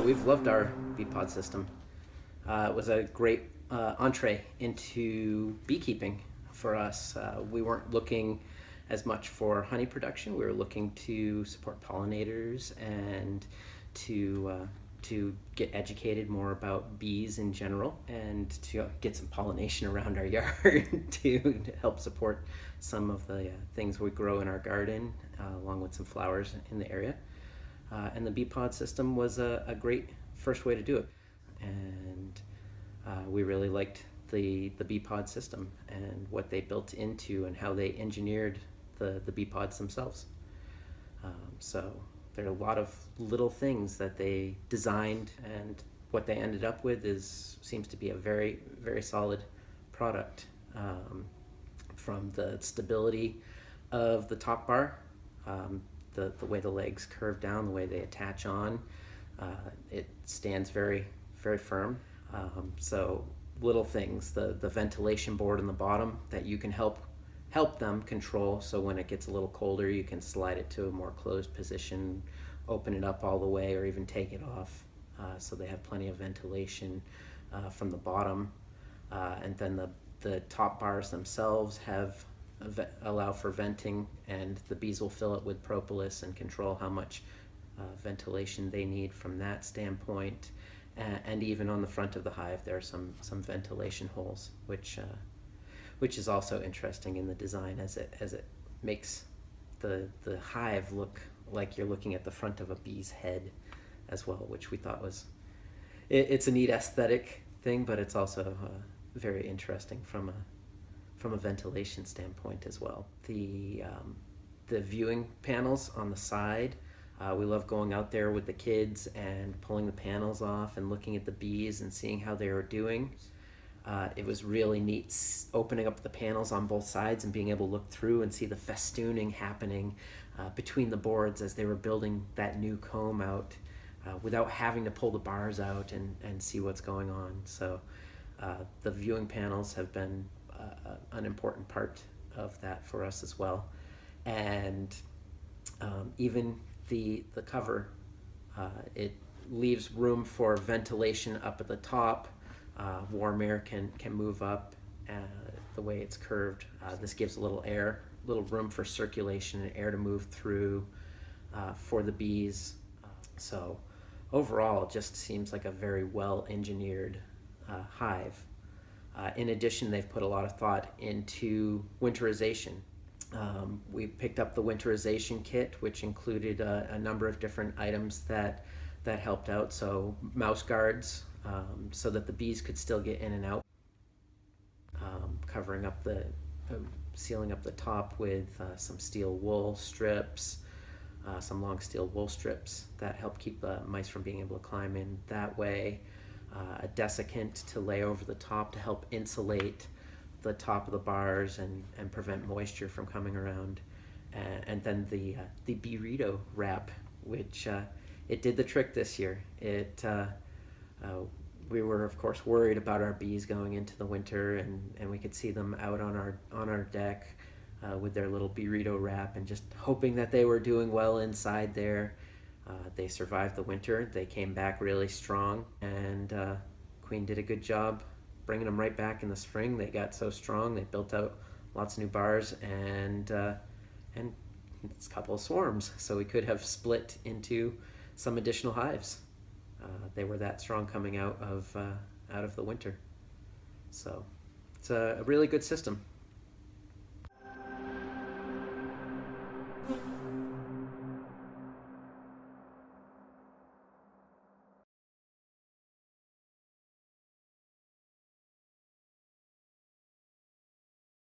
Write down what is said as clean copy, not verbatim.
we've loved our Beepod system. It was a great entree into beekeeping for us. We weren't looking as much for honey production. We were looking to support pollinators and to get educated more about bees in general and to get some pollination around our yard to help support some of the things we grow in our garden, along with some flowers in the area. And the Beepod system was a great first way to do it. And we really liked the Beepod system and what they built into and how they engineered the Beepods themselves. So there are a lot of little things that they designed, and what they ended up with seems to be a very, very solid product. From the stability of the top bar, the way the legs curve down, the way they attach on, it stands very, very firm. So little things, the ventilation board in the bottom that you can help them control, so when it gets a little colder you can slide it to a more closed position, open it up all the way, or even take it off, so they have plenty of ventilation from the bottom. And then the top bars themselves allow for venting, and the bees will fill it with propolis and control how much ventilation they need from that standpoint. And even on the front of the hive there are some ventilation holes, which is also interesting in the design, as it makes the hive look like you're looking at the front of a bee's head as well, which we thought it's a neat aesthetic thing, but it's also very interesting from a ventilation standpoint as well. The viewing panels on the side, we love going out there with the kids and pulling the panels off and looking at the bees and seeing how they were doing. It was really neat opening up the panels on both sides and being able to look through and see the festooning happening between the boards as they were building that new comb out, without having to pull the bars out and see what's going on. So the viewing panels have been an important part of that for us as well. And even the cover, it leaves room for ventilation up at the top. Warm air can move up the way it's curved. This gives a little room for circulation and air to move through for the bees. So overall, it just seems like a very well engineered hive. In addition, they've put a lot of thought into winterization. We picked up the winterization kit, which included a number of different items that helped out. So mouse guards, so that the bees could still get in and out, covering up sealing up the top with some steel wool strips, some long steel wool strips that help keep the mice from being able to climb in that way. A desiccant to lay over the top to help insulate the top of the bars and prevent moisture from coming around. And then the burrito wrap, which it did the trick this year. We were of course worried about our bees going into the winter, and we could see them out on our deck with their little burrito wrap, and just hoping that they were doing well inside there. They survived the winter. They came back really strong, and Queen did a good job bringing them right back in the spring. They got so strong, they built out lots of new bars, and it's a couple of swarms, so we could have split into some additional hives. They were that strong coming out of the winter. So it's a really good system.